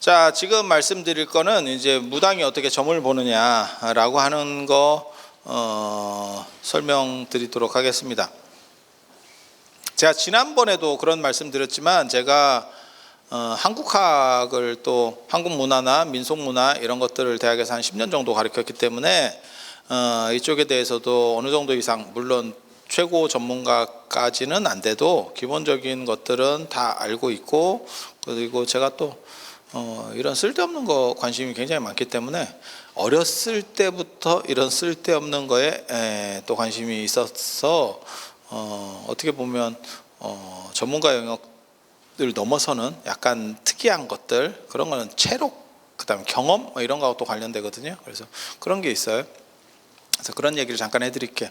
자, 지금 말씀드릴 거는 이제 무당이 어떻게 점을 보느냐라고 하는 거 설명드리도록 하겠습니다. 제가 지난번에도 그런 말씀 드렸지만 제가 한국학을 또 한국 문화나 민속 문화 이런 것들을 대학에서 한 10년 정도 가르쳤기 때문에 이쪽에 대해서도 어느 정도 이상, 물론 최고 전문가까지는 안 돼도 기본적인 것들은 다 알고 있고, 그리고 제가 또 이런 쓸데없는 거 관심이 굉장히 많기 때문에 어렸을 때부터 이런 쓸데없는 거에 또 관심이 있어서 어떻게 보면 전문가 영역을 넘어서는 약간 특이한 것들, 그런 거는 체력, 그다음에 경험 이런 거하고 또 관련되거든요. 그래서 그런 게 있어요. 그래서 그런 얘기를 잠깐 해드릴게요.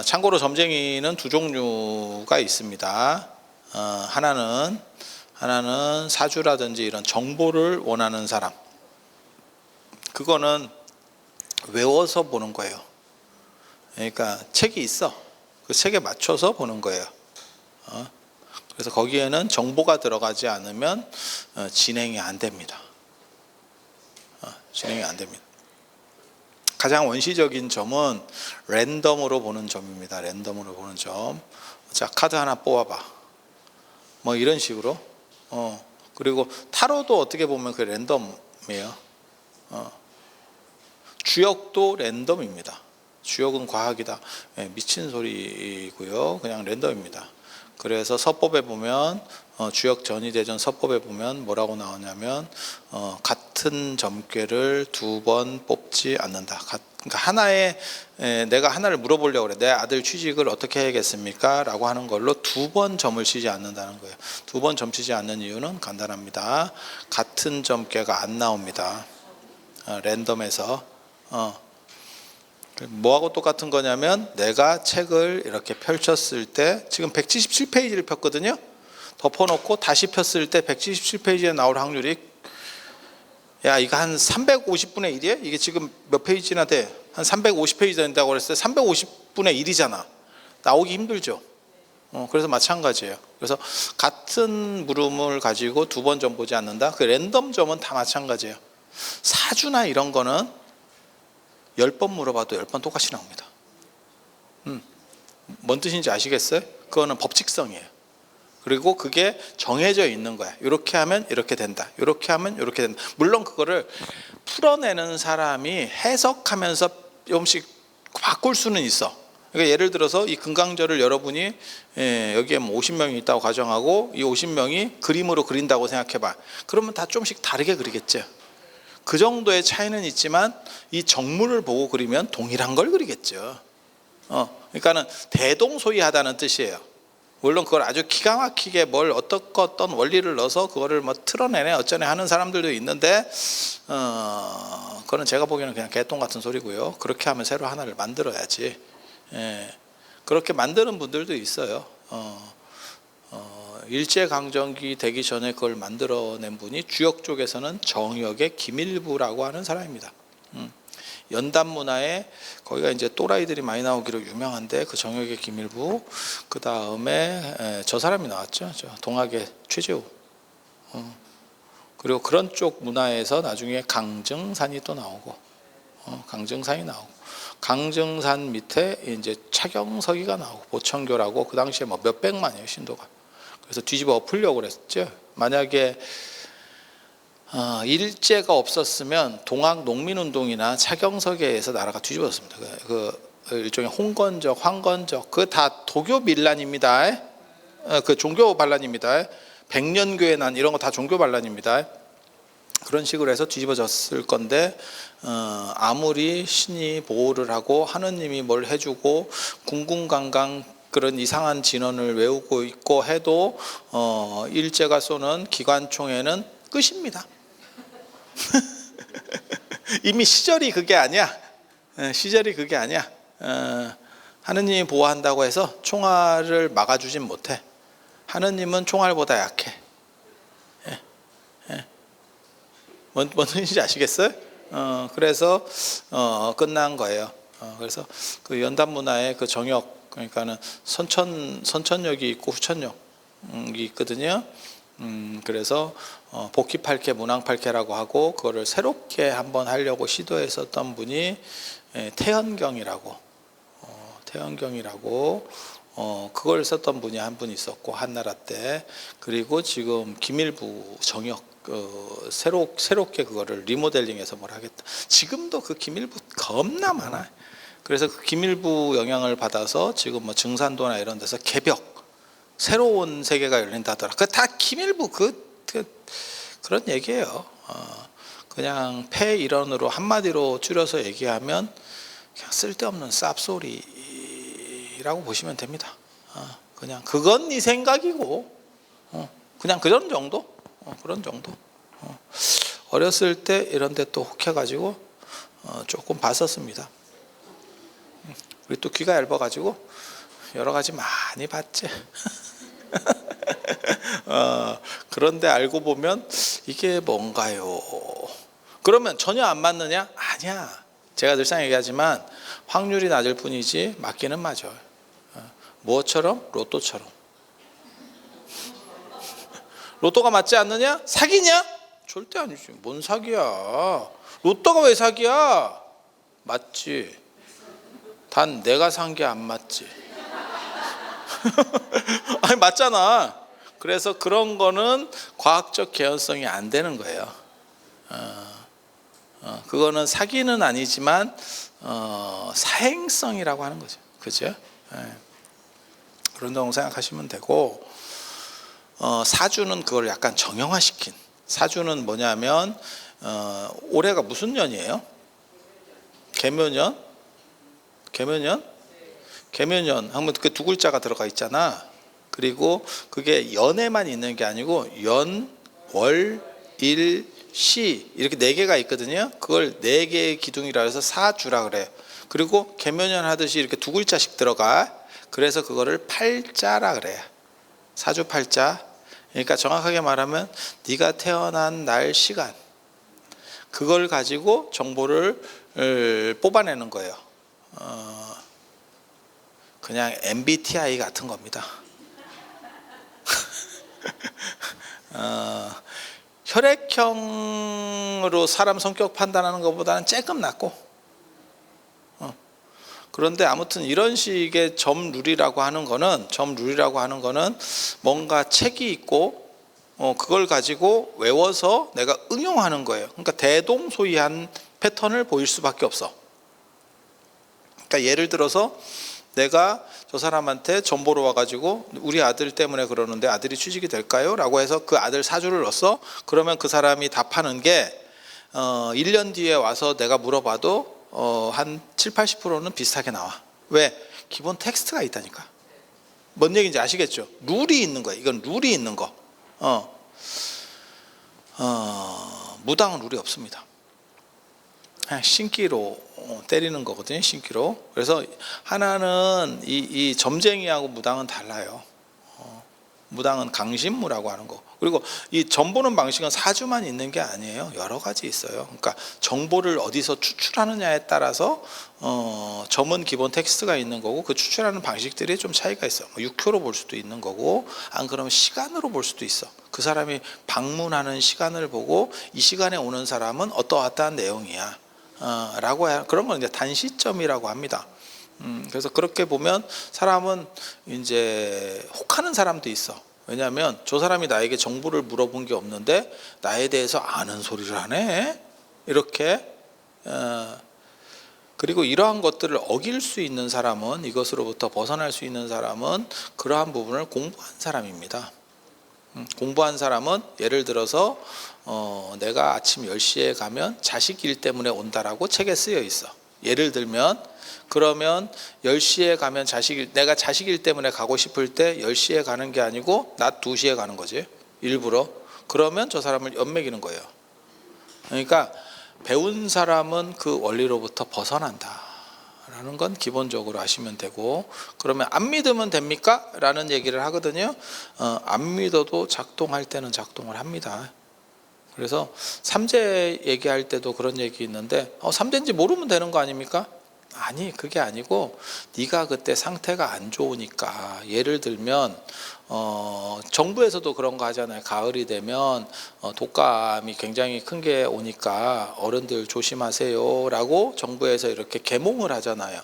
참고로 점쟁이는 두 종류가 있습니다. 하나는 사주라든지 이런 정보를 원하는 사람, 그거는 외워서 보는 거예요. 그러니까 책이 있어, 그 책에 맞춰서 보는 거예요. 그래서 거기에는 정보가 들어가지 않으면 진행이 안 됩니다. 진행이 안 됩니다. 가장 원시적인 점은 랜덤으로 보는 점입니다. 랜덤으로 보는 점. 자, 카드 하나 뽑아봐, 뭐 이런 식으로. 그리고 타로도 어떻게 보면 그 랜덤이에요. 주역도 랜덤입니다. 주역은 과학이다, 미친 소리고요. 그냥 랜덤입니다. 그래서 서법에 보면 주역 전이대전 서법에 보면 뭐라고 나오냐면 같은 점괘를 두 번 뽑지 않는다. 그러니까 하나의, 내가 하나를 물어보려고 그래. 내 아들 취직을 어떻게 해야겠습니까? 라고 하는 걸로 두 번 점을 치지 않는다는 거예요. 두 번 점 치지 않는 이유는 간단합니다. 같은 점괘가 안 나옵니다. 랜덤에서. 뭐하고 똑같은 거냐면, 내가 책을 이렇게 펼쳤을 때 지금 177페이지를 폈거든요. 덮어놓고 다시 폈을 때 177페이지에 나올 확률이, 야, 이거 한 350분의 1이야? 이게 지금 몇 페이지나 돼? 한 350페이지 된다고 그랬을 때 350분의 1이잖아. 나오기 힘들죠. 그래서 마찬가지예요. 그래서 같은 물음을 가지고 두 번 점 보지 않는다. 그 랜덤 점은 다 마찬가지예요. 사주나 이런 거는 10번 물어봐도 10번 똑같이 나옵니다. 뭔 뜻인지 아시겠어요? 그거는 법칙성이에요. 그리고 그게 정해져 있는 거야. 이렇게 하면 이렇게 된다, 이렇게 하면 이렇게 된다. 물론 그거를 풀어내는 사람이 해석하면서 조금씩 바꿀 수는 있어. 그러니까 예를 들어서 이 금강절을 여러분이 여기에 뭐 50명이 있다고 가정하고 이 50명이 그림으로 그린다고 생각해봐. 그러면 다 조금씩 다르게 그리겠죠. 그 정도의 차이는 있지만 이 정물을 보고 그리면 동일한 걸 그리겠죠. 그러니까는 대동소이하다는 뜻이에요. 물론 그걸 아주 기가 막히게 뭘 어떤 원리를 넣어서 그거를 뭐 틀어내네 어쩌네 하는 사람들도 있는데, 그거는 제가 보기에는 그냥 개똥 같은 소리고요. 그렇게 하면 새로 하나를 만들어야지. 그렇게 만드는 분들도 있어요. 일제강점기 되기 전에 그걸 만들어낸 분이 주역 쪽에서는 정역의 김일부라고 하는 사람입니다. 연단문화에 거기가 이제 또라이들이 많이 나오기로 유명한데, 그 정역의 김일부, 그 다음에 저 사람이 나왔죠. 동학의 최재우. 그리고 그런 쪽 문화에서 나중에 강증산이 또 나오고, 강증산이 나오고, 강증산 밑에 이제 차경서기가 나오고, 보청교라고 그 당시에 뭐 몇백만이에요, 신도가. 그래서 뒤집어 엎으려고 그랬죠. 만약에 일제가 없었으면 동학 농민운동이나 차경석에서 나라가 뒤집어졌습니다. 그 일종의 홍건적, 황건적, 그 다 도교 밀란입니다. 그 종교 반란입니다. 백년교회 난 이런 거 다 종교 반란입니다. 그런 식으로 해서 뒤집어졌을 건데, 아무리 신이 보호를 하고 하느님이 뭘 해주고 궁궁강강 그런 이상한 진언을 외우고 있고 해도 일제가 쏘는 기관총에는 끝입니다. 이미 시절이 그게 아니야. 시절이 그게 아니야. 하느님이 보호한다고 해서 총알을 막아주진 못해. 하느님은 총알보다 약해. 뭔 뜻인지 아시겠어요? 그래서 끝난 거예요. 그래서 그 연단문화의 그 정역, 그러니까는 선천역이 있고 후천역이 있거든요. 그래서 복희 8개, 문왕 8개라고 하고 그거를 새롭게 한번 하려고 시도했었던 분이 태연경이라고 그걸 썼던 분이 한 분 있었고 한나라 때. 그리고 지금 김일부 정역 새롭게 그거를 리모델링해서 뭘 하겠다. 지금도 그 김일부 겁나 많아. 그래서 그 김일부 영향을 받아서 지금 뭐 증산도나 이런 데서 개벽 새로운 세계가 열린다더라. 그 다 김일부 그런 얘기예요. 그냥 폐일원으로 한마디로 줄여서 얘기하면 그냥 쓸데없는 쌉소리라고 보시면 됩니다. 그냥 그건 네 생각이고 그냥 그런 정도. 그런 정도. 어렸을 때 이런 데 또 혹해가지고 조금 봤었습니다. 우리 또 귀가 얇아가지고 여러 가지 많이 봤지. 그런데 알고 보면 이게 뭔가요? 그러면 전혀 안 맞느냐? 아니야. 제가 늘상 얘기하지만 확률이 낮을 뿐이지 맞기는 맞아요. 무엇처럼? 로또처럼. 로또가 맞지 않느냐? 사기냐? 절대 아니지. 뭔 사기야? 로또가 왜 사기야? 맞지. 단 내가 산 게 안 맞지. 아니 맞잖아. 그래서 그런 거는 과학적 개연성이 안 되는 거예요. 그거는 사기는 아니지만 사행성이라고 하는 거죠. 그죠? 그런다고 생각하시면 되고, 사주는 그걸 약간 정형화시킨. 사주는 뭐냐면 올해가 무슨 년이에요? 개묘년? 개묘년 하면 그 두 글자가 들어가 있잖아. 그리고 그게 연에만 있는 게 아니고 연, 월, 일, 시 이렇게 네 개가 있거든요. 그걸 네 개의 기둥이라 해서 사주라 그래. 그리고 개묘년 하듯이 이렇게 두 글자씩 들어가. 그래서 그거를 팔자라 그래. 사주 팔자. 그러니까 정확하게 말하면 네가 태어난 날 시간 그걸 가지고 정보를 뽑아내는 거예요. 그냥 MBTI 같은 겁니다. 혈액형으로 사람 성격 판단하는 것보다는 조금 낫고, 그런데 아무튼 이런 식의 점룰이라고 하는 거는 뭔가 책이 있고 그걸 가지고 외워서 내가 응용하는 거예요. 그러니까 대동소이한 패턴을 보일 수밖에 없어. 그러니까 예를 들어서 내가 저 사람한테 전보로 와가지고 우리 아들 때문에 그러는데 아들이 취직이 될까요? 라고 해서 그 아들 사주를 넣었어. 그러면 그 사람이 답하는 게 1년 뒤에 와서 내가 물어봐도 한 70-80%는 비슷하게 나와. 왜? 기본 텍스트가 있다니까. 뭔 얘기인지 아시겠죠? 룰이 있는 거야. 이건 룰이 있는 거. 무당은 룰이 없습니다. 그냥 신기로 때리는 거거든요. 신기로. 그래서 하나는 이 점쟁이하고 무당은 달라요. 무당은 강신무라고 하는 거. 그리고 이 점 보는 방식은 사주만 있는 게 아니에요. 여러 가지 있어요. 그러니까 정보를 어디서 추출하느냐에 따라서 점은 기본 텍스트가 있는 거고 그 추출하는 방식들이 좀 차이가 있어요. 뭐 육효로 볼 수도 있는 거고 안 그러면 시간으로 볼 수도 있어. 그 사람이 방문하는 시간을 보고 이 시간에 오는 사람은 어떠한 내용이야 라고 해야 그런 건 이제 단시점이라고 합니다. 그래서 그렇게 보면 사람은 이제 혹하는 사람도 있어. 왜냐하면 저 사람이 나에게 정보를 물어본 게 없는데 나에 대해서 아는 소리를 하네. 이렇게 그리고 이러한 것들을 어길 수 있는 사람은 이것으로부터 벗어날 수 있는 사람은 그러한 부분을 공부한 사람입니다. 공부한 사람은 예를 들어서 내가 아침 10시에 가면 자식 일 때문에 온다라고 책에 쓰여 있어. 예를 들면 그러면 10시에 가면 내가 자식 일 때문에 가고 싶을 때 10시에 가는 게 아니고 낮 2시에 가는 거지. 일부러. 그러면 저 사람을 연맥이는 거예요. 그러니까 배운 사람은 그 원리로부터 벗어난다 라는 건 기본적으로 아시면 되고, 그러면 안 믿으면 됩니까? 라는 얘기를 하거든요. 안 믿어도 작동할 때는 작동을 합니다. 그래서 삼재 얘기할 때도 그런 얘기 있는데 삼재인지 모르면 되는 거 아닙니까? 아니 그게 아니고 네가 그때 상태가 안 좋으니까. 예를 들면 정부에서도 그런 거 하잖아요. 가을이 되면 독감이 굉장히 큰 게 오니까 어른들 조심하세요 라고 정부에서 이렇게 계몽을 하잖아요.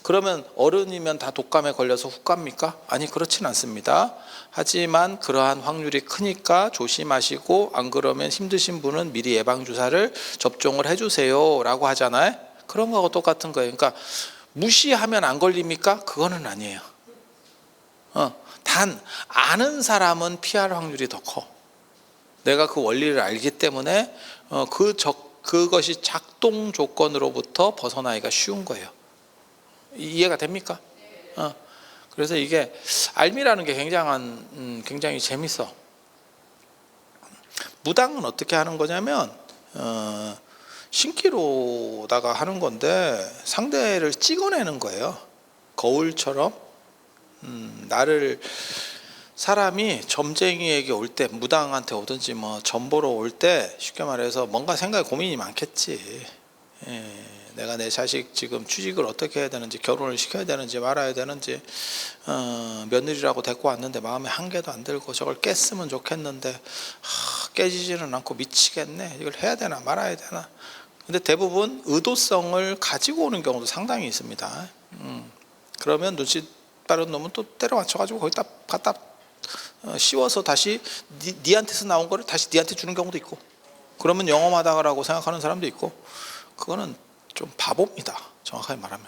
그러면 어른이면 다 독감에 걸려서 훅 갑니까? 아니 그렇진 않습니다. 하지만 그러한 확률이 크니까 조심하시고, 안 그러면 힘드신 분은 미리 예방주사를 접종을 해주세요 라고 하잖아요. 그런 거하고 똑같은 거예요. 그러니까 무시하면 안 걸립니까? 그거는 아니에요. 단 아는 사람은 피할 확률이 더 커. 내가 그 원리를 알기 때문에 그것이 작동 조건으로부터 벗어나기가 쉬운 거예요. 이해가 됩니까? 그래서 이게 알미라는 게 굉장히 재밌어. 무당은 어떻게 하는 거냐면 신기로다가 하는 건데 상대를 찍어내는 거예요. 거울처럼. 사람이 점쟁이에게 올 때, 무당한테 오든지 뭐 점보러 올 때 쉽게 말해서 뭔가 생각에 고민이 많겠지. 내가 내 자식 지금 취직을 어떻게 해야 되는지, 결혼을 시켜야 되는지 말아야 되는지, 며느리라고 데리고 왔는데 마음에 한 개도 안 들고 저걸 깼으면 좋겠는데 깨지지는 않고 미치겠네. 이걸 해야 되나 말아야 되나. 근데 대부분 의도성을 가지고 오는 경우도 상당히 있습니다. 그러면 눈치 빠른 놈은 또 때려 맞춰가지고 거기다 갖다 씌워서 다시 니한테서 나온 거를 다시 니한테 주는 경우도 있고, 그러면 영험하다라고 생각하는 사람도 있고. 그거는 좀 바보입니다, 정확하게 말하면.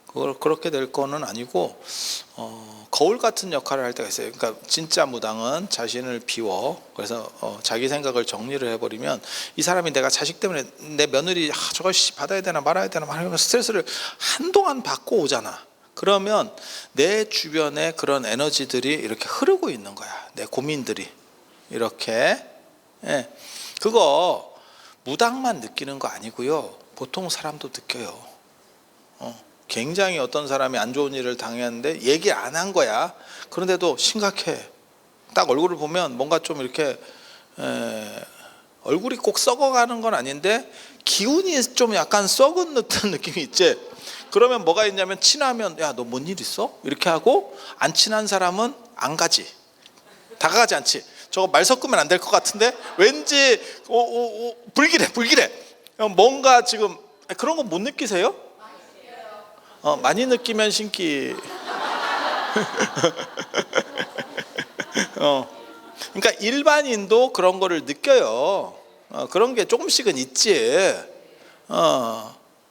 그걸 그렇게 될 거는 아니고 거울 같은 역할을 할 때가 있어요. 그러니까 진짜 무당은 자신을 비워. 그래서 자기 생각을 정리를 해버리면, 이 사람이 내가 자식 때문에 내 며느리 저걸 받아야 되나 말아야 되나 말하면 스트레스를 한동안 받고 오잖아. 그러면 내 주변에 그런 에너지들이 이렇게 흐르고 있는 거야. 내 고민들이 이렇게. 그거 무당만 느끼는 거 아니고요, 보통 사람도 느껴요. 굉장히 어떤 사람이 안 좋은 일을 당했는데 얘기 안 한 거야. 그런데도 심각해. 딱 얼굴을 보면 뭔가 좀 이렇게 얼굴이 꼭 썩어가는 건 아닌데 기운이 좀 약간 썩은 듯한 느낌이 있지. 그러면 뭐가 있냐면, 친하면 야 너 뭔 일 있어? 이렇게 하고, 안 친한 사람은 안 가지. 다가가지 않지. 저거 말 섞으면 안 될 것 같은데 왠지 불길해. 뭔가 지금 그런 거 못 느끼세요? 많이 느끼면 신기. 그러니까 일반인도 그런 거를 느껴요. 그런 게 조금씩은 있지.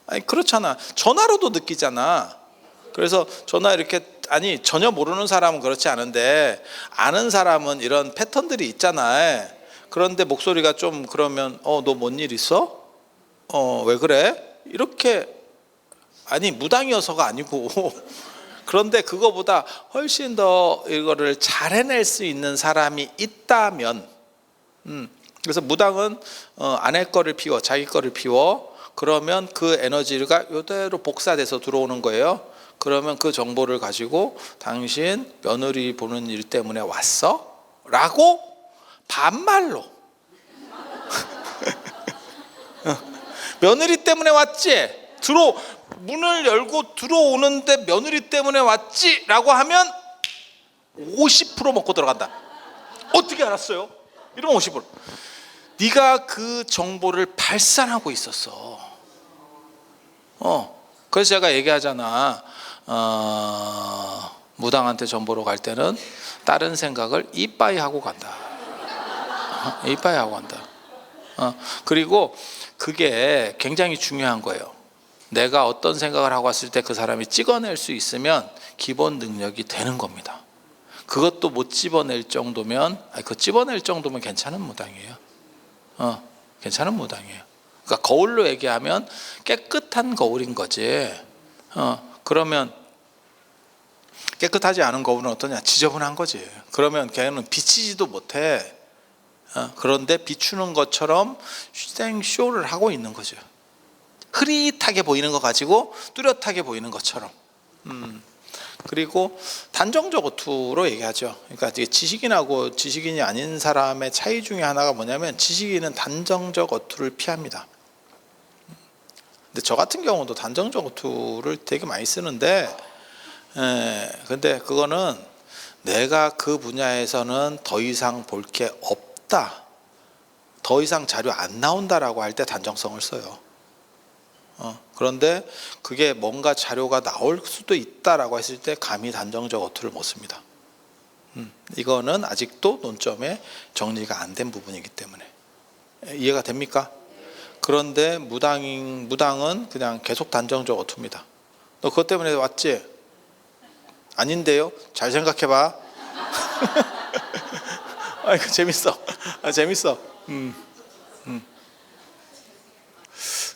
아니 그렇잖아. 전화로도 느끼잖아. 그래서 전화 이렇게, 아니 전혀 모르는 사람은 그렇지 않은데 아는 사람은 이런 패턴들이 있잖아. 그런데 목소리가 좀 그러면 너 뭔 일 있어? 왜 그래? 이렇게. 아니 무당이어서가 아니고 그런데 그거보다 훨씬 더 이거를 잘 해낼 수 있는 사람이 있다면. 그래서 무당은 아내 거를 피워, 자기 거를 피워. 그러면 그 에너지가 이대로 복사돼서 들어오는 거예요. 그러면 그 정보를 가지고 당신 며느리 보는 일 때문에 왔어? 라고 반말로 며느리 때문에 왔지? 문을 열고 들어오는데 며느리 때문에 왔지? 라고 하면 50% 먹고 들어간다. 어떻게 알았어요? 이러면 50%. 네가 그 정보를 발산하고 있었어. 그래서 제가 얘기하잖아. 무당한테 전보러 갈 때는 다른 생각을 이빠이 하고 간다. 이빠이 하고 간다. 그리고 그게 굉장히 중요한 거예요. 내가 어떤 생각을 하고 왔을 때 그 사람이 찍어낼 수 있으면 기본 능력이 되는 겁니다. 그것도 못 집어낼 정도면, 그 집어낼 정도면 괜찮은 무당이에요. 괜찮은 무당이에요. 그러니까 거울로 얘기하면 깨끗한 거울인 거지. 그러면 깨끗하지 않은 거울은 어떠냐? 지저분한 거지. 그러면 걔는 비치지도 못해. 그런데 비추는 것처럼 쇼를 하고 있는 거죠. 흐릿하게 보이는 거 가지고 뚜렷하게 보이는 것처럼. 그리고 단정적 어투로 얘기하죠. 그러니까 지식인하고 지식인이 아닌 사람의 차이 중에 하나가 뭐냐면, 지식인은 단정적 어투를 피합니다. 근데 저 같은 경우도 단정적 어투를 되게 많이 쓰는데, 근데 그거는 내가 그 분야에서는 더 이상 볼 게 없다, 더 이상 자료 안 나온다라고 할 때 단정성을 써요. 그런데 그게 뭔가 자료가 나올 수도 있다라고 했을 때 감히 단정적 어투를 못 씁니다. 이거는 아직도 논점에 정리가 안 된 부분이기 때문에. 이해가 됩니까? 그런데 무당은 그냥 계속 단정적 어투입니다. 너 그것 때문에 왔지? 아닌데요? 잘 생각해봐. 아이고 재밌어. 재밌어.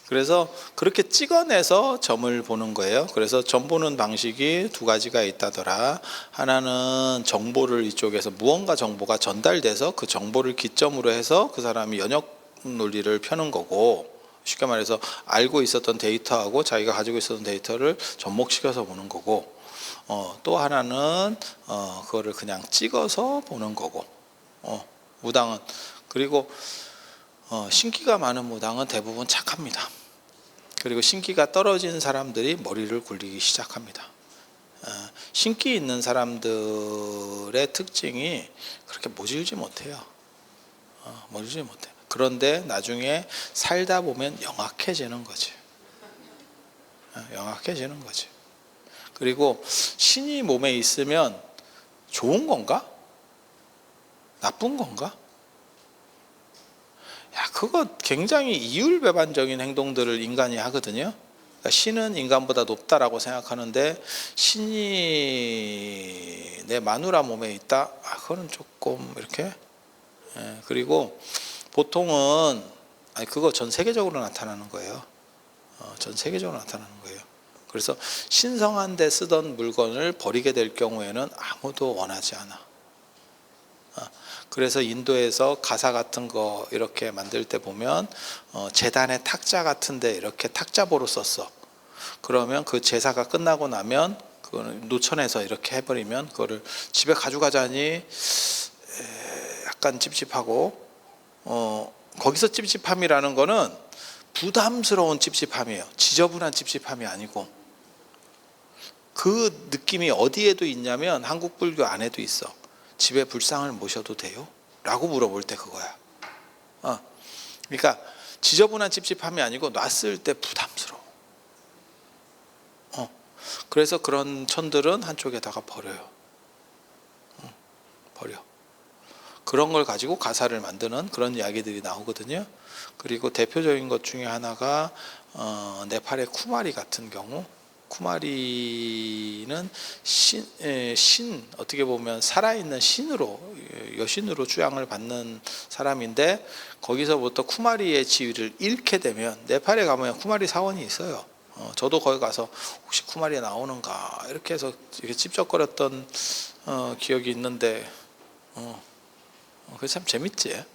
그래서 그렇게 찍어내서 점을 보는 거예요. 그래서 점 보는 방식이 두 가지가 있다더라. 하나는 정보를 이쪽에서 무언가 정보가 전달돼서 그 정보를 기점으로 해서 그 사람이 연역 논리를 펴는 거고, 쉽게 말해서 알고 있었던 데이터하고 자기가 가지고 있었던 데이터를 접목시켜서 보는 거고, 또 하나는 그거를 그냥 찍어서 보는 거고. 무당은, 그리고 신기가 많은 무당은 대부분 착합니다. 그리고 신기가 떨어진 사람들이 머리를 굴리기 시작합니다. 신기 있는 사람들의 특징이 그렇게 모질지 못해요. 모질지 못해. 그런데 나중에 살다 보면 영악해지는 거지. 영악해지는 거지. 그리고 신이 몸에 있으면 좋은 건가? 나쁜 건가? 그거 굉장히 이율배반적인 행동들을 인간이 하거든요. 그러니까 신은 인간보다 높다라고 생각하는데 신이 내 마누라 몸에 있다? 그거는 조금 이렇게. 그리고 보통은 그거 전 세계적으로 나타나는 거예요. 전 세계적으로 나타나는 거예요. 그래서 신성한 데 쓰던 물건을 버리게 될 경우에는 아무도 원하지 않아. 그래서 인도에서 가사 같은 거 이렇게 만들 때 보면 제단의 탁자 같은데 이렇게 탁자보로 썼어. 그러면 그 제사가 끝나고 나면 그거는 노천에서 이렇게 해버리면 그거를 집에 가져가자니 약간 찝찝하고, 거기서 찝찝함이라는 거는 부담스러운 찝찝함이에요. 지저분한 찝찝함이 아니고. 그 느낌이 어디에도 있냐면 한국 불교 안에도 있어. 집에 불상을 모셔도 돼요? 라고 물어볼 때 그거야. 그러니까 지저분한 찝찝함이 아니고 놨을 때 부담스러워. 그래서 그런 천들은 한쪽에다가 버려요. 버려. 그런 걸 가지고 가사를 만드는 그런 이야기들이 나오거든요. 그리고 대표적인 것 중에 하나가 네팔의 쿠마리 같은 경우. 쿠마리는 신, 어떻게 보면 살아있는 신으로, 여신으로 주양을 받는 사람인데, 거기서부터 쿠마리의 지위를 잃게 되면, 네팔에 가면 쿠마리 사원이 있어요. 저도 거기 가서 혹시 쿠마리 나오는가 이렇게 해서 이렇게 찝쩍거렸던 기억이 있는데, 그게 참 재밌지.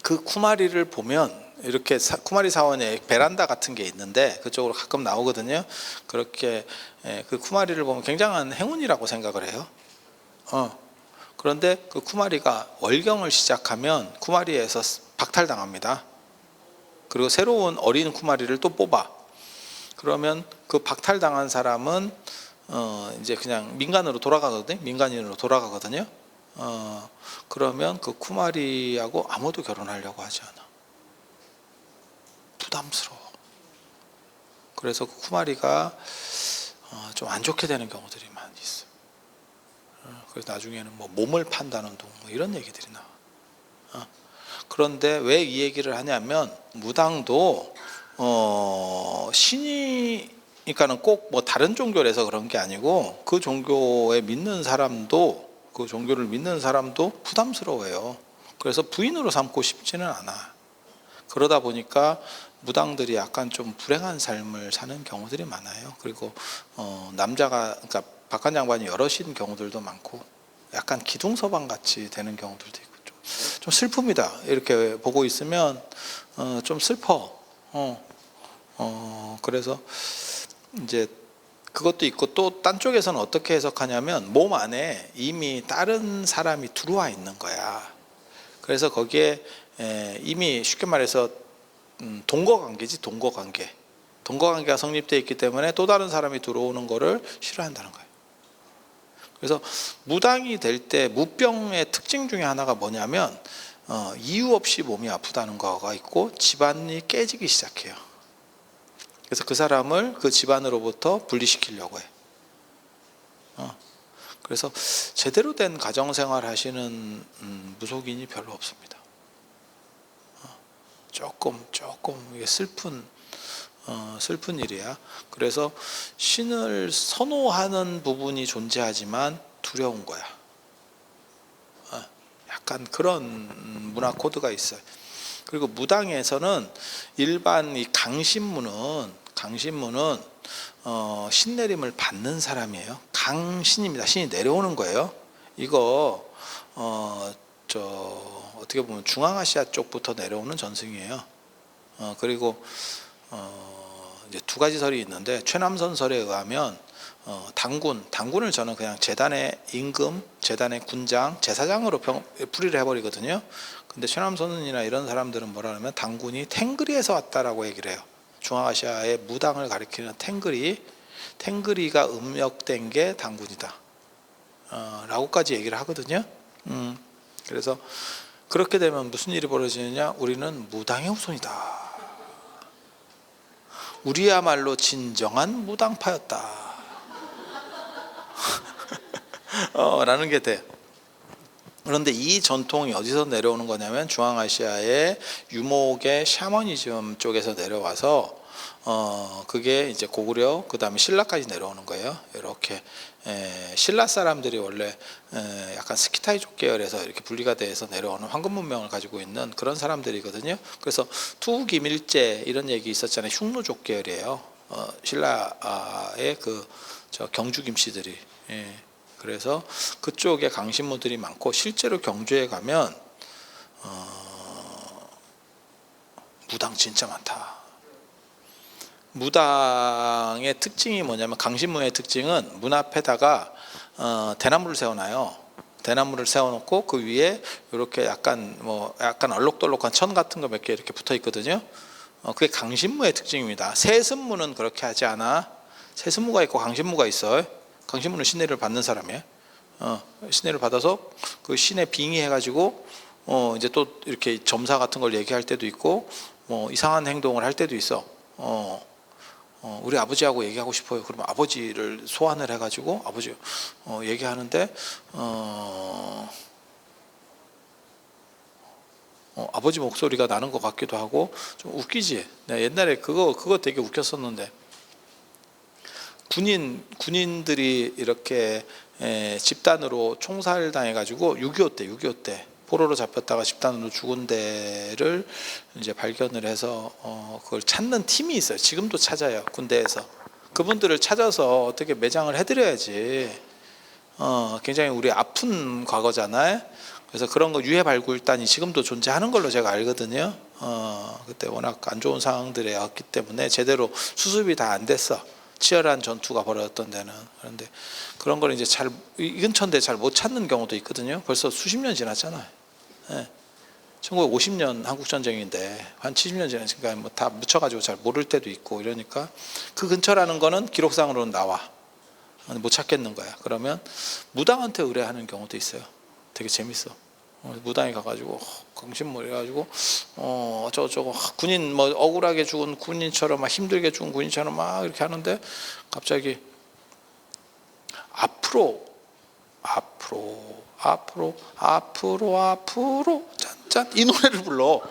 그 쿠마리를 보면 이렇게 쿠마리 사원에 베란다 같은 게 있는데 그쪽으로 가끔 나오거든요. 그렇게 그 쿠마리를 보면 굉장한 행운이라고 생각을 해요. 그런데 그 쿠마리가 월경을 시작하면 쿠마리에서 박탈당합니다. 그리고 새로운 어린 쿠마리를 또 뽑아. 그러면 그 박탈당한 사람은 이제 그냥 민간으로 돌아가거든요. 민간인으로 돌아가거든요. 그러면 그 쿠마리하고 아무도 결혼하려고 하지 않아. 부담스러워. 그래서 그 쿠마리가 좀 안 좋게 되는 경우들이 많이 있어. 그래서 나중에는 뭐 몸을 판다는 둥 뭐 이런 얘기들이 나와. 그런데 왜 이 얘기를 하냐면 무당도 신이, 그러니까는 꼭 뭐 다른 종교라서 그런 게 아니고 그 종교에 믿는 사람도, 그 종교를 믿는 사람도 부담스러워요. 그래서 부인으로 삼고 싶지는 않아. 그러다 보니까 무당들이 약간 좀 불행한 삶을 사는 경우들이 많아요. 그리고 남자가, 그러니까 박한 장관이 여럿인 경우들도 많고, 약간 기둥서방 같이 되는 경우들도 있고, 좀 슬픕니다. 이렇게 보고 있으면 좀 슬퍼. 그래서 이제 그것도 있고, 또 딴 쪽에서는 어떻게 해석하냐면 몸 안에 이미 다른 사람이 들어와 있는 거야. 그래서 거기에 이미 쉽게 말해서 동거관계지, 동거관계. 동거관계가 성립되어 있기 때문에 또 다른 사람이 들어오는 거를 싫어한다는 거예요. 그래서 무당이 될 때 무병의 특징 중에 하나가 뭐냐면 이유 없이 몸이 아프다는 거가 있고 집안이 깨지기 시작해요. 그래서 그 사람을 그 집안으로부터 분리시키려고 해요. 그래서 제대로 된 가정생활 하시는 무속인이 별로 없습니다. 조금 이게 슬픈 일이야. 그래서 신을 선호하는 부분이 존재하지만 두려운 거야. 약간 그런 문화 코드가 있어요. 그리고 무당에서는 일반 이 강신무는 신내림을 받는 사람이에요. 강신입니다. 신이 내려오는 거예요. 이거 어떻게 보면 중앙아시아 쪽부터 내려오는 전승이에요. 그리고 이제 두 가지 설이 있는데 최남선설에 의하면 당군을 저는 그냥 재단의 임금, 재단의 군장, 제사장으로 풀이를 해버리거든요. 근데 최남선이나 이런 사람들은 뭐라 하면 당군이 탱그리에서 왔다라고 얘기를 해요. 중앙아시아의 무당을 가리키는 탱그리가 음역된 게 당군이다 라고까지 얘기를 하거든요. 그래서 그렇게 되면 무슨 일이 벌어지느냐, 우리는 무당의 후손이다, 우리야말로 진정한 무당파였다 라는 게 돼. 그런데 이 전통이 어디서 내려오는 거냐면 중앙아시아의 유목의 샤머니즘 쪽에서 내려와서 그게 이제 고구려 그 다음에 신라까지 내려오는 거예요. 이렇게 신라 사람들이 원래 약간 스키타이족 계열에서 이렇게 분리가 돼서 내려오는 황금 문명을 가지고 있는 그런 사람들이거든요. 그래서 투기밀제 이런 얘기 있었잖아요. 흉노족 계열이에요. 신라의 경주 김씨들이. 그래서 그쪽에 강신무들이 많고, 실제로 경주에 가면 무당 진짜 많다. 무당의 특징이 뭐냐면, 강신무의 특징은 문 앞에다가 대나무를 세워놔요. 대나무를 세워놓고 그 위에 이렇게 약간 얼룩덜룩한 천 같은 거 몇 개 이렇게 붙어 있거든요. 그게 강신무의 특징입니다. 세습무는 그렇게 하지 않아. 세습무가 있고 강신무가 있어요. 강신무는 신내를 받는 사람이에요. 신내를 받아서 그 신에 빙의해가지고 이제 또 이렇게 점사 같은 걸 얘기할 때도 있고, 이상한 행동을 할 때도 있어. 우리 아버지하고 얘기하고 싶어요. 그러면 아버지를 소환을 해가지고 아버지 얘기하는데 아버지 목소리가 나는 것 같기도 하고 좀 웃기지. 내가 옛날에 그거 되게 웃겼었는데, 군인들이 이렇게 집단으로 총살당해가지고 6.25 때 포로로 잡혔다가 집단으로 죽은 데를 이제 발견을 해서 그걸 찾는 팀이 있어요. 지금도 찾아요, 군대에서. 그분들을 찾아서 어떻게 매장을 해드려야지. 굉장히 우리 아픈 과거잖아요. 그래서 그런 거 유해 발굴단이 지금도 존재하는 걸로 제가 알거든요. 그때 워낙 안 좋은 상황들이었기 때문에 제대로 수습이 다 안 됐어. 치열한 전투가 벌어졌던 데는. 그런데 그런 걸 이제 이 근처인데 잘 못 찾는 경우도 있거든요. 벌써 수십 년 지났잖아요. 1950년 한국전쟁인데 한 70년 지났으니까 뭐 다 묻혀가지고 잘 모를 때도 있고 이러니까, 그 근처라는 거는 기록상으로는 나와. 못 찾겠는 거야. 그러면 무당한테 의뢰하는 경우도 있어요. 되게 재밌어. 무당이 가가지고 강신무 해가지고 저거 군인 뭐 억울하게 죽은 군인처럼, 막 힘들게 죽은 군인처럼 막 이렇게 하는데, 갑자기 앞으로 짠짠 이 노래를 불러.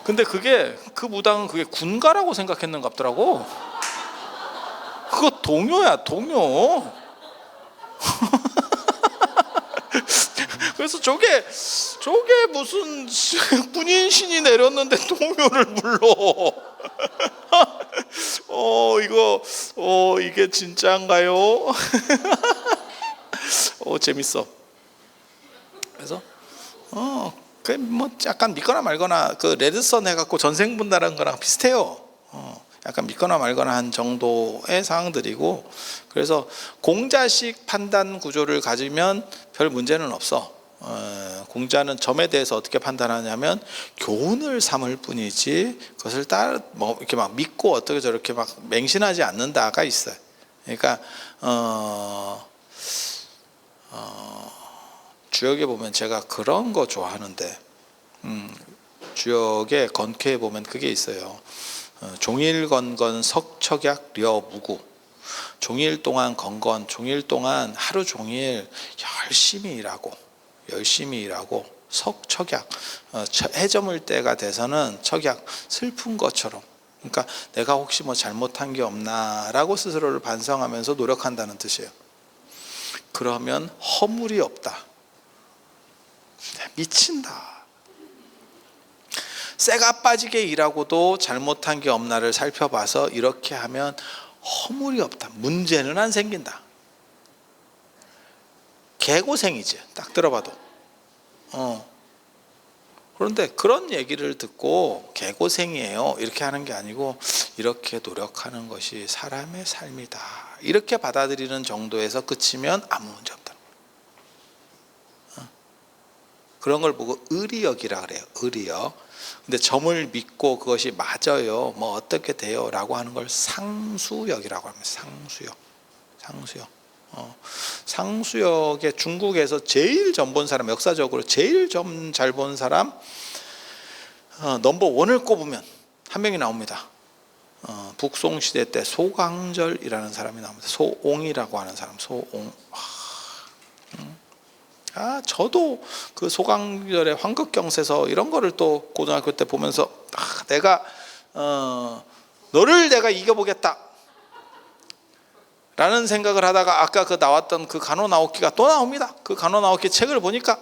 근데 그 무당은 그게 군가라고 생각했는가 보더라고. 그거 동요야, 동요. 그래서 저게 무슨 군인 신이 내렸는데 동요를 불러. 이게 진짜인가요? 재밌어. 그래서 그 뭐 약간 믿거나 말거나, 그 레드선 해갖고 전생분다라는 거랑 비슷해요. 약간 믿거나 말거나 한 정도의 상황들이고, 그래서 공자식 판단 구조를 가지면 별 문제는 없어. 공자는 점에 대해서 어떻게 판단하냐면 교훈을 삼을 뿐이지 그것을 뭐 이렇게 막 믿고 어떻게 저렇게 막 맹신하지 않는다가 있어요. 그러니까 주역에 보면 제가 그런 거 좋아하는데 주역에 건쾌에 보면 그게 있어요. 종일 건건 석척약 려무구. 종일 동안 건건, 종일 동안 하루 종일 열심히 일하고 석척약, 해저물 때가 돼서는 척약, 슬픈 것처럼. 그러니까 내가 혹시 뭐 잘못한 게 없나라고 스스로를 반성하면서 노력한다는 뜻이에요. 그러면 허물이 없다. 미친다. 쇠가 빠지게 일하고도 잘못한 게 없나를 살펴봐서 이렇게 하면 허물이 없다. 문제는 안 생긴다. 개고생이지. 딱 들어봐도. 그런데 그런 얘기를 듣고 개고생이에요 이렇게 하는 게 아니고 이렇게 노력하는 것이 사람의 삶이다. 이렇게 받아들이는 정도에서 그치면 아무 문제 없다. 그런 걸 보고 의리역이라 그래요. 의리역. 근데 점을 믿고 그것이 맞아요. 뭐 어떻게 돼요? 라고 하는 걸 상수역이라고 합니다. 상수역. 상수역에 중국에서 제일 점 본 사람, 역사적으로 제일 점 잘 본 사람 넘버 원을 꼽으면 한 명이 나옵니다. 북송 시대 때 소강절이라는 사람이 나옵니다. 소옹이라고 하는 사람. 소옹. 저도 그 소강절의 환극경세서 이런 거를 또 고등학교 때 보면서 내가 너를 내가 이겨보겠다 라는 생각을 하다가 아까 그 나왔던 그 간호나오키가 또 나옵니다. 그 간호나오키 책을 보니까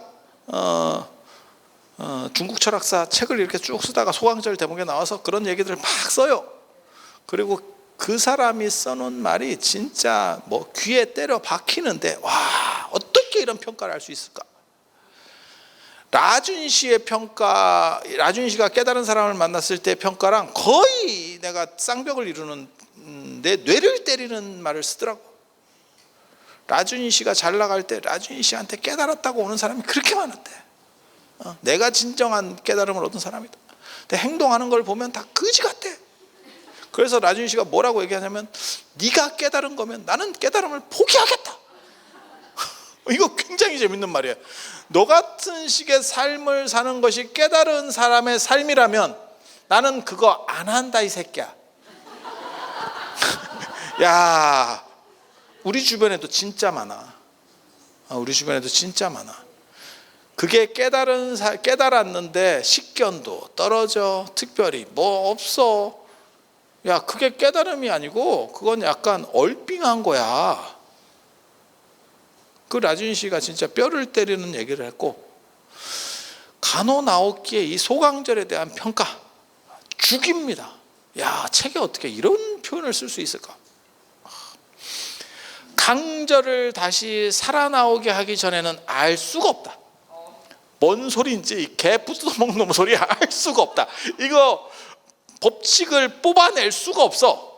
중국 철학사 책을 이렇게 쭉 쓰다가 소강절 대목에 나와서 그런 얘기들을 막 써요. 그리고 그 사람이 써놓은 말이 진짜 뭐 귀에 때려 박히는데 와 어떻게 이런 평가를 할 수 있을까? 라준시의 평가, 라준시가 깨달은 사람을 만났을 때 평가랑 거의 내가 쌍벽을 이루는 내 뇌를 때리는 말을 쓰더라고. 라준시가 잘 나갈 때 라준시한테 깨달았다고 오는 사람이 그렇게 많았대. 내가 진정한 깨달음을 얻은 사람이다. 근데 행동하는 걸 보면 다 거지 같대. 그래서 라준시가 뭐라고 얘기하냐면 네가 깨달은 거면 나는 깨달음을 포기하겠다. 이거 굉장히 재밌는 말이에요. 너 같은 식의 삶을 사는 것이 깨달은 사람의 삶이라면 나는 그거 안 한다 이 새끼야. 야, 우리 주변에도 진짜 많아. 우리 주변에도 진짜 많아. 그게 깨달았는데 식견도 떨어져. 특별히 뭐 없어. 야, 그게 깨달음이 아니고 그건 약간 얼빙한 거야. 그 라준시가 진짜 뼈를 때리는 얘기를 했고, 간호나오키의 이 소강절에 대한 평가 죽입니다. 야, 책에 어떻게 이런 표현을 쓸 수 있을까? 강절을 다시 살아나오게 하기 전에는 알 수가 없다. 뭔 소리인지 개 부숴먹는 놈 소리 알 수가 없다. 이거 법칙을 뽑아낼 수가 없어.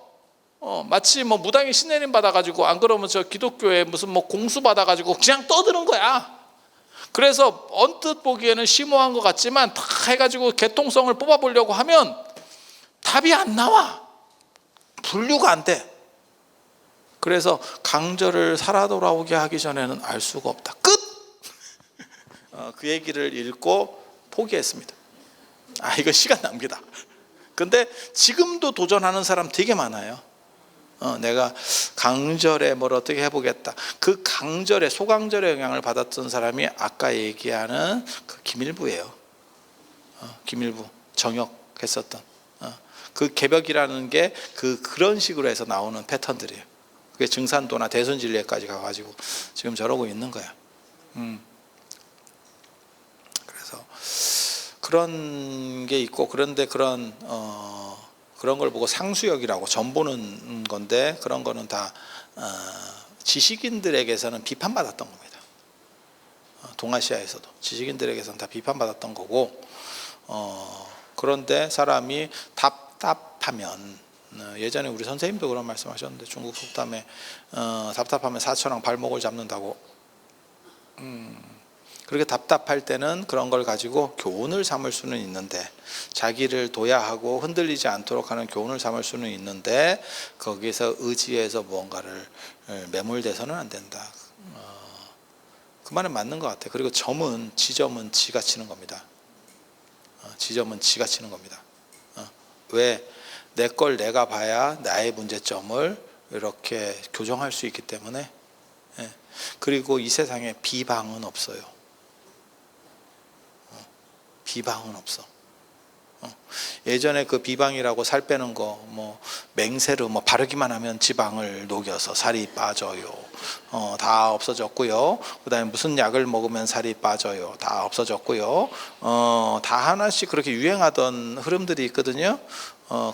마치 뭐 무당이 신내림 받아가지고 안 그러면 저 기독교에 무슨 뭐 공수 받아가지고 그냥 떠드는 거야. 그래서 언뜻 보기에는 심오한 것 같지만 다 해가지고 개통성을 뽑아보려고 하면 답이 안 나와. 분류가 안 돼. 그래서 강절을 살아 돌아오게 하기 전에는 알 수가 없다. 끝. 그 얘기를 읽고 포기했습니다. 이거 시간 낭비다. 근데 지금도 도전하는 사람 되게 많아요. 내가 강절에 뭘 어떻게 해보겠다. 그 강절에 소강절의 영향을 받았던 사람이 아까 얘기하는 그 김일부예요. 김일부 정역했었던 그 개벽이라는 게 그런 식으로 해서 나오는 패턴들이에요. 그게 증산도나 대선진리에까지 가가지고 지금 저러고 있는 거야. 그래서 그런 게 있고, 그런데 그런 걸 보고 상수역이라고 전보는 건데, 그런 거는 다 지식인들에게서는 비판받았던 겁니다. 동아시아에서도 지식인들에게서는 다 비판받았던 거고, 그런데 사람이 답답하면, 예전에 우리 선생님도 그런 말씀하셨는데, 중국 속담에 답답하면 사천왕 발목을 잡는다고. 그렇게 답답할 때는 그런 걸 가지고 교훈을 삼을 수는 있는데, 자기를 도야하고 흔들리지 않도록 하는 교훈을 삼을 수는 있는데, 거기서 의지해서 무언가를 매몰돼서는 안 된다. 그 말은 맞는 것 같아요. 그리고 지점은 지가 치는 겁니다. 지점은 지가 치는 겁니다. 왜? 내 걸 내가 봐야 나의 문제점을 이렇게 교정할 수 있기 때문에. 그리고 이 세상에 비방은 없어요. 비방은 없어. 예전에 그 비방이라고 살 빼는 거, 뭐 맹세로 뭐 바르기만 하면 지방을 녹여서 살이 빠져요. 다 없어졌고요. 그다음에 무슨 약을 먹으면 살이 빠져요. 다 없어졌고요. 다 하나씩 그렇게 유행하던 흐름들이 있거든요.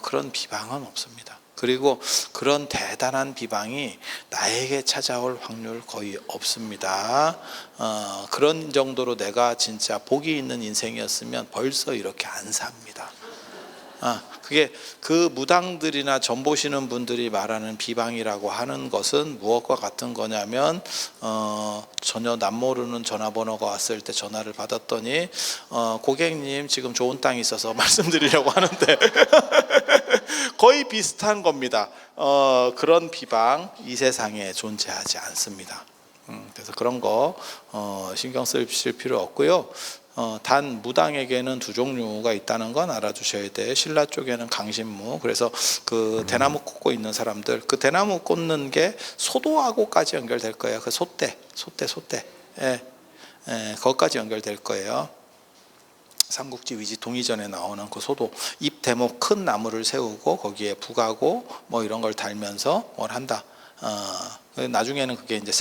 그런 비방은 없습니다. 그리고 그런 대단한 비방이 나에게 찾아올 확률 거의 없습니다. 그런 정도로 내가 진짜 복이 있는 인생이었으면 벌써 이렇게 안 삽니다. 그게 그 무당들이나 점 보시는 분들이 말하는 비방이라고 하는 것은 무엇과 같은 거냐면, 전혀 남모르는 전화번호가 왔을 때 전화를 받았더니 고객님 지금 좋은 땅이 있어서 말씀드리려고 하는데 거의 비슷한 겁니다. 그런 비방 이 세상에 존재하지 않습니다. 그래서 그런 거 신경 쓰실 필요 없고요. 단 무당에게는 두 종류가 있다는 건 알아두셔야 돼. 신라 쪽에는 강신무, 그래서 그 대나무 꽂고 있는 사람들, 그 대나무 꽂는 게 소도하고까지 연결될 거예요. 그 소대, 거기까지 연결될 거예요. 삼국지 위지 동의전에 나오는 그 소도, 잎 대목 큰 나무를 세우고 거기에 북하고 뭐 이런 걸 달면서 뭘 한다. 나중에는 그게 이제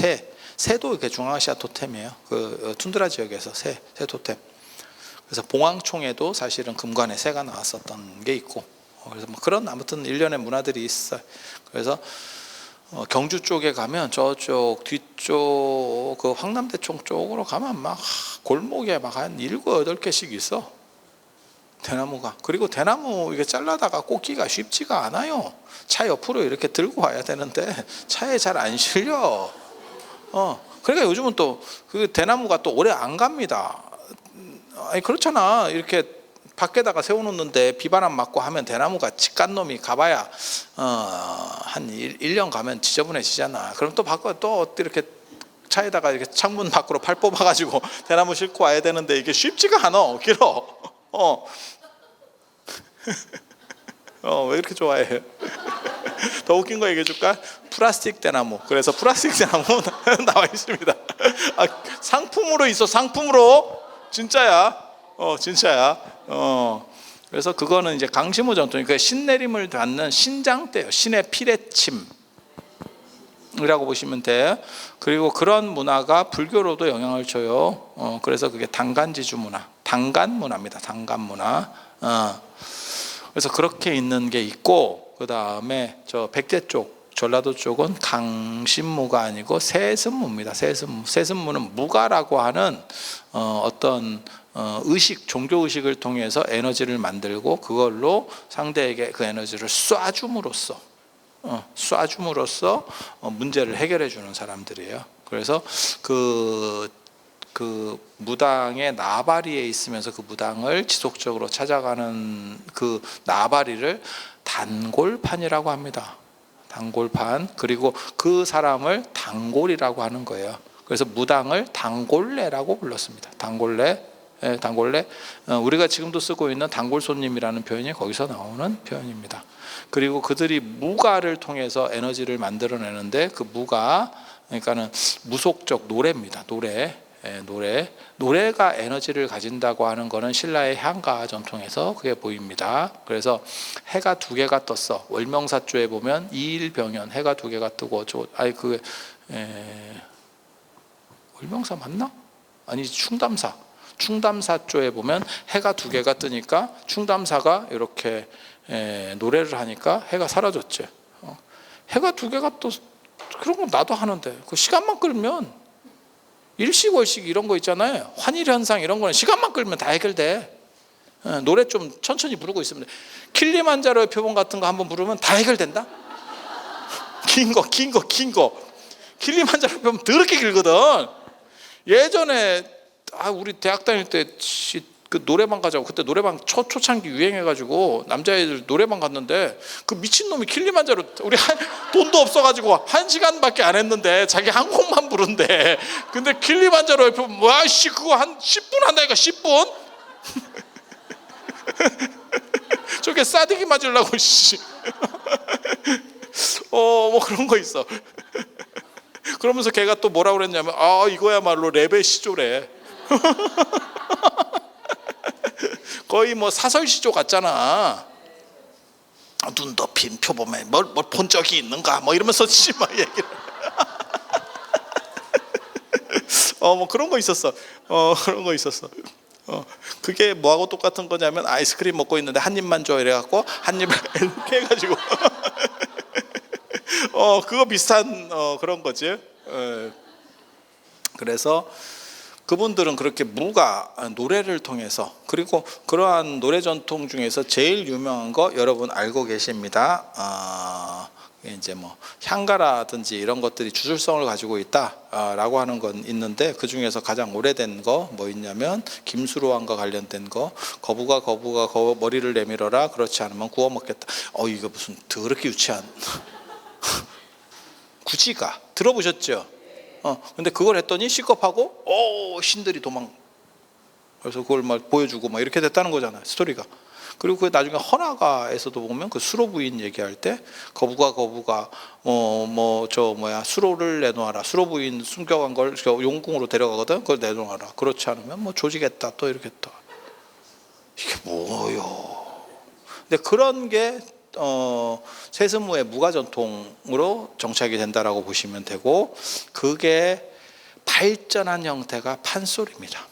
새도 이렇게 중앙아시아 토템이에요. 그 툰드라 지역에서 새 토템. 그래서 봉황총에도 사실은 금관에 새가 나왔었던 게 있고, 그래서 뭐 그런 아무튼 일련의 문화들이 있어요. 그래서 경주 쪽에 가면 저쪽 뒤쪽 그 황남대총 쪽으로 가면 막 골목에 막 한 7, 8개씩 있어, 대나무가. 그리고 대나무 이게 잘라다가 꽂기가 쉽지가 않아요. 차 옆으로 이렇게 들고 와야 되는데 차에 잘 안 실려. 그러니까 요즘은 또 그 대나무가 또 오래 안 갑니다. 아니 그렇잖아. 이렇게 밖에다가 세워놓는데 비바람 맞고 하면 대나무가 직간 놈이 가봐야 한 1년 가면 지저분해지잖아. 그럼 또 이렇게 차에다가 이렇게 창문 밖으로 팔 뽑아가지고 대나무 싣고 와야 되는데 이게 쉽지가 않아. 길어. 왜 이렇게 좋아해? 더 웃긴 거 얘기해 줄까? 플라스틱 대나무. 그래서 플라스틱 대나무 나와 있습니다. 상품으로 있어. 상품으로. 진짜야. 진짜야. 그래서 그거는 이제 강시무 전통, 그 신내림을 받는 신장대요. 신의 피레침이라고 보시면 돼. 그리고 그런 문화가 불교로도 영향을 줘요. 그래서 그게 당간지주 문화, 당간 문화입니다. 당간 문화. 그래서 그렇게 있는 게 있고, 그 다음에 저 백제 쪽, 전라도 쪽은 강신무가 아니고 세습무입니다. 세습무는 무가라고 하는 어떤 의식, 종교 의식을 통해서 에너지를 만들고 그걸로 상대에게 그 에너지를 쏴줌으로써 문제를 해결해 주는 사람들이에요. 그래서 그 무당의 나발이에 있으면서 그 무당을 지속적으로 찾아가는 그 나발이를 단골판이라고 합니다. 단골판. 그리고 그 사람을 단골이라고 하는 거예요. 그래서 무당을 단골레라고 불렀습니다. 단골레. 우리가 지금도 쓰고 있는 단골 손님이라는 표현이 거기서 나오는 표현입니다. 그리고 그들이 무가를 통해서 에너지를 만들어내는데, 그 무가, 그러니까는 무속적 노래입니다. 노래가 에너지를 가진다고 하는 것은 신라의 향가 전통에서 그게 보입니다. 그래서 해가 두 개가 떴어. 월명사조에 보면 이일병연, 해가 두 개가 뜨고, 월명사 맞나? 아니, 충담사조에 보면 해가 두 개가 뜨니까 충담사가 이렇게 노래를 하니까 해가 사라졌지. 해가 두 개가 또 그런 건 나도 하는데, 그 시간만 끌면, 일시월식 이런 거 있잖아요. 환일현상 이런 거는 시간만 끌면 다 해결돼. 노래 좀 천천히 부르고 있으면 돼. 킬리만자로의 표본 같은 거 한번 부르면 다 해결된다. 긴 거. 킬리만자로 표본 더럽게 길거든. 예전에 우리 대학 다닐 때 그 노래방 가자고, 그때 노래방 초창기 유행해가지고 남자애들 노래방 갔는데 그 미친놈이 킬리만자로, 우리 돈도 없어가지고 1시간밖에 안 했는데 자기 한 곡만 부른대. 근데 킬리만자로 옆에 와씨 그거 한 10분 한다니까. 10분 저게 싸대기 맞으려고 씨. 뭐 그런 거 있어. 그러면서 걔가 또 뭐라고 그랬냐면 이거야말로 랩의 시조래. 거의 뭐 사설 시조 같잖아. 눈 덮인 표범에 뭘 본 적이 있는가 뭐 이러면서 막 얘기를. 뭐 그런 거 있었어. 그런 거 있었어. 그게 뭐하고 똑같은 거냐면 아이스크림 먹고 있는데 한 입만 줘 이래갖고 한 입을 이렇게 해가지고 그거 비슷한 그런 거지. 그래서 그분들은 그렇게 무가 노래를 통해서, 그리고 그러한 노래 전통 중에서 제일 유명한 거 여러분 알고 계십니다. 이제 뭐 향가라든지 이런 것들이 주술성을 가지고 있다라고 하는 건 있는데, 그 중에서 가장 오래된 거 뭐 있냐면 김수로왕과 관련된 거, 거부가 머리를 내밀어라, 그렇지 않으면 구워 먹겠다. 이거 무슨 더럽게 유치한 구지가 들어보셨죠? 근데 그걸 했더니 시겁하고 신들이 그래서 그걸 막 보여주고 막 이렇게 됐다는 거잖아요, 스토리가. 그리고 그 나중에 헌화가에서도 보면 그 수로 부인 얘기할 때 거부가 수로를 내놓아라, 수로 부인 숨겨간 걸 용궁으로 데려가거든, 그걸 내놓아라, 그렇지 않으면 뭐 조지겠다, 또 이렇게 또. 이게 뭐요? 근데 그런 게 세스무의 무가 전통으로 정착이 된다라고 보시면 되고, 그게 발전한 형태가 판소리입니다.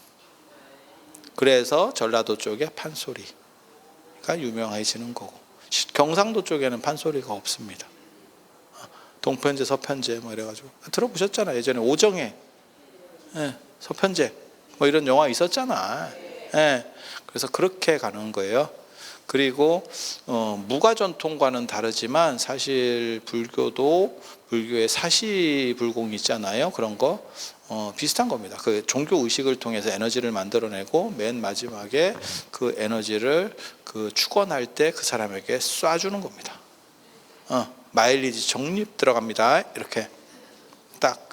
그래서 전라도 쪽에 판소리가 유명해지는 거고, 경상도 쪽에는 판소리가 없습니다. 동편제, 서편제 뭐 이래가지고 들어보셨잖아요. 예전에 오정의 서편제 뭐 이런 영화 있었잖아. 그래서 그렇게 가는 거예요. 그리고 무가 전통과는 다르지만 사실 불교의 사시불공이 있잖아요. 그런 거 비슷한 겁니다. 그 종교 의식을 통해서 에너지를 만들어내고 맨 마지막에 그 에너지를 그 축원할 때 그 사람에게 쏴주는 겁니다. 마일리지 적립 들어갑니다. 이렇게 딱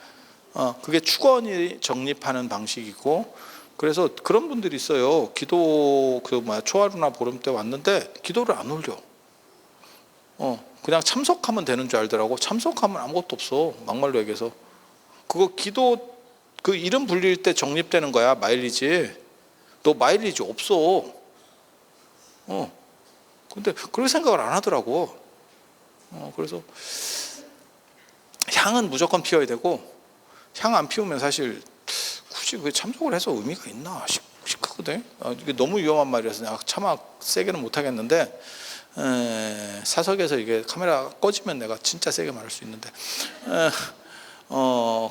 그게 축원이 적립하는 방식이고, 그래서 그런 분들이 있어요. 기도 초하루나 보름 때 왔는데 기도를 안 올려. 그냥 참석하면 되는 줄 알더라고. 참석하면 아무것도 없어. 막말로 얘기해서. 그거 기도 그 이름 불릴 때 적립되는 거야, 마일리지. 너 마일리지 없어. 근데 그럴 생각을 안 하더라고. 그래서 향은 무조건 피워야 되고, 향 안 피우면 사실 굳이 왜 참석을 해서 의미가 있나 싶거든. 이게 너무 위험한 말이라서 내가 차마 세게는 못 하겠는데, 사석에서 이게 카메라 꺼지면 내가 진짜 세게 말할 수 있는데,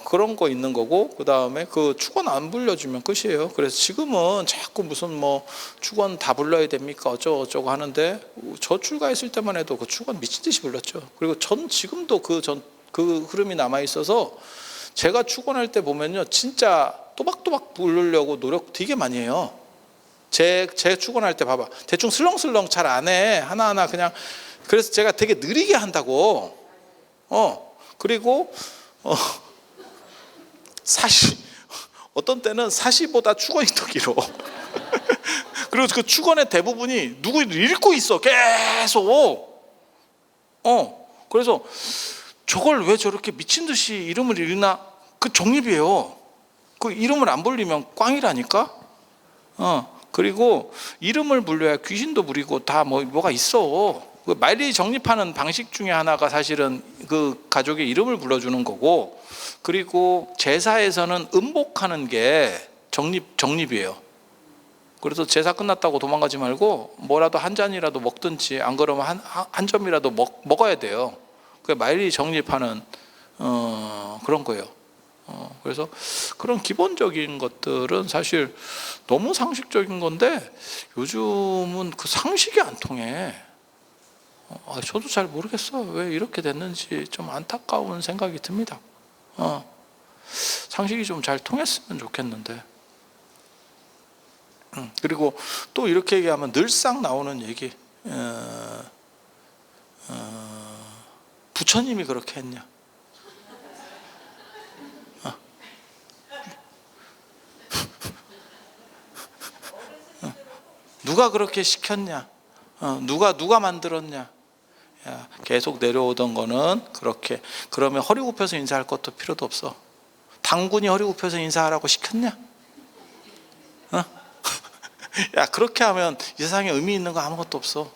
그런 거 있는 거고, 그 다음에 그 축원 안 불려주면 끝이에요. 그래서 지금은 자꾸 무슨 뭐 축원 다 불러야 됩니까 어쩌고 하는데, 저 출가했을 때만 해도 그 축원 미친 듯이 불렀죠. 그리고 전 지금도 그 흐름이 남아 있어서 제가 축원할 때 보면요, 진짜 또박또박 부르려고 노력 되게 많이 해요. 제 축원할 때 봐봐, 대충 슬렁슬렁 잘 안 해, 하나하나 그냥. 그래서 제가 되게 느리게 한다고. 그리고 사시, 어떤 때는 사시보다 축원이 더 길어. 그리고 그 축원의 대부분이 누구 읽고 있어 계속. 그래서 저걸 왜 저렇게 미친 듯이 이름을 읽나? 그 정립이에요. 그 이름을 안 불리면 꽝이라니까. 그리고 이름을 불려야 귀신도 부리고 다 뭐가 있어. 그 마일리지 적립하는 방식 중에 하나가 사실은 그 가족의 이름을 불러주는 거고, 그리고 제사에서는 음복하는 게 적립이에요. 그래서 제사 끝났다고 도망가지 말고 뭐라도 한 잔이라도 먹든지, 안 그러면 한 점이라도 먹어야 돼요. 그게 마일리지 적립하는 그런 거예요. 그래서 그런 기본적인 것들은 사실 너무 상식적인 건데 요즘은 그 상식이 안 통해. 저도 잘 모르겠어. 왜 이렇게 됐는지 좀 안타까운 생각이 듭니다. 상식이 좀 잘 통했으면 좋겠는데. 그리고 또 이렇게 얘기하면 늘상 나오는 얘기, 부처님이 그렇게 했냐? 누가 그렇게 시켰냐? 누가 만들었냐? 야, 계속 내려오던 거는 그렇게. 그러면 허리 굽혀서 인사할 것도 필요도 없어. 당군이 허리 굽혀서 인사하라고 시켰냐? 야, 그렇게 하면 이 세상에 의미 있는 거 아무것도 없어.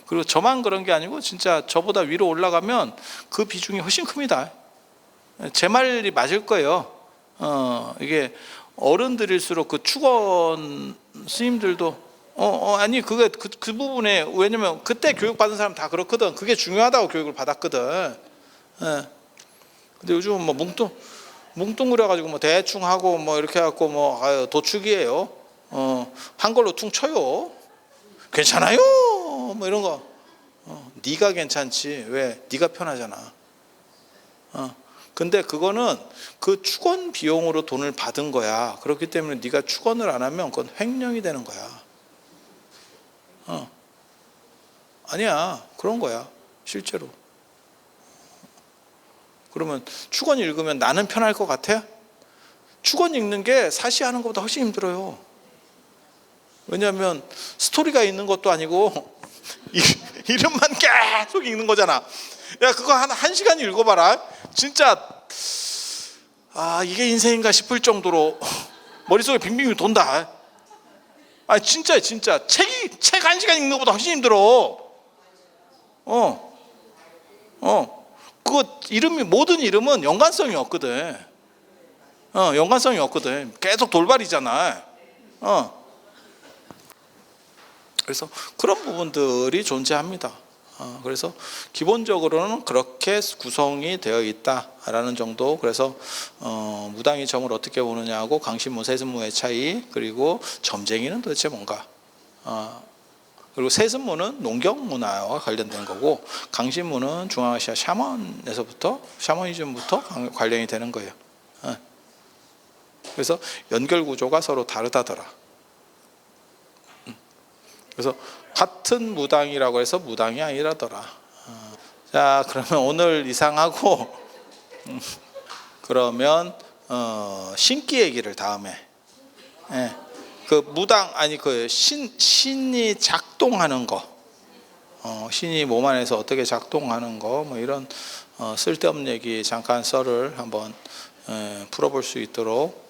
그리고 저만 그런 게 아니고 진짜 저보다 위로 올라가면 그 비중이 훨씬 큽니다. 제 말이 맞을 거예요. 이게 어른들일수록 그 축원 스님들도 아니 그게 그 부분에, 왜냐면 그때 교육받은 사람 다 그렇거든. 그게 중요하다고 교육을 받았거든. 근데 요즘은 뭐 뭉뚱그려가지고 뭐 대충 하고 뭐 이렇게 해갖고 뭐 도축이에요. 한걸로 퉁 쳐요. 괜찮아요. 뭐 이런 거. 네가 괜찮지. 왜? 네가 편하잖아. 근데 그거는 그 축원 비용으로 돈을 받은 거야. 그렇기 때문에 네가 축원을 안 하면 그건 횡령이 되는 거야. 아니야, 그런 거야 실제로. 그러면 축원 읽으면 나는 편할 것 같아? 축원 읽는 게 사시하는 것보다 훨씬 힘들어요. 왜냐하면 스토리가 있는 것도 아니고 이름만 계속 읽는 거잖아. 야, 그거 한 시간 읽어봐라. 진짜 이게 인생인가 싶을 정도로 머릿속에 빙빙 돈다. 진짜 책 한 시간 읽는 것보다 훨씬 힘들어. 그거 이름이, 모든 이름은 연관성이 없거든. 연관성이 없거든. 계속 돌발이잖아. 그래서 그런 부분들이 존재합니다. 그래서 기본적으로는 그렇게 구성이 되어 있다라는 정도. 그래서 무당이 점을 어떻게 보느냐하고 강신무, 세습무의 차이, 그리고 점쟁이는 도대체 뭔가, 그리고 세습무는 농경 문화와 관련된 거고, 강신무는 중앙아시아 샤머니즘부터 관련이 되는 거예요. 그래서 연결 구조가 서로 다르다더라. 그래서 같은 무당이라고 해서 무당이 아니라더라. 자, 그러면 오늘 이상하고 그러면 신기 얘기를 다음에, 그 무당, 아니 그 신이 작동하는 거, 신이 몸 안에서 어떻게 작동하는 거, 뭐 이런 쓸데없는 얘기 잠깐 썰을 한번 풀어볼 수 있도록.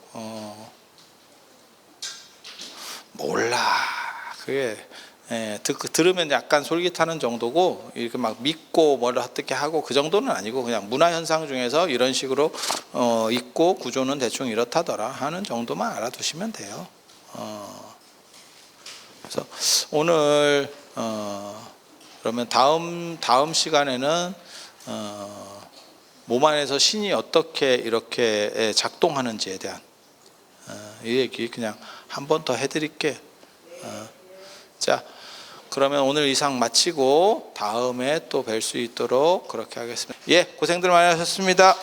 몰라, 그게 들으면 약간 솔깃하는 정도고, 이렇게 막 믿고 뭘 어떻게 하고 그 정도는 아니고, 그냥 문화 현상 중에서 이런 식으로 있고 구조는 대충 이렇다더라 하는 정도만 알아두시면 돼요. 그래서 오늘 그러면 다음 시간에는 몸 안에서 신이 어떻게 이렇게 작동하는지에 대한 이 얘기 그냥 한 번 더 해드릴게. 자, 그러면 오늘 이상 마치고 다음에 또 뵐 수 있도록 그렇게 하겠습니다. 예, 고생들 많이 하셨습니다.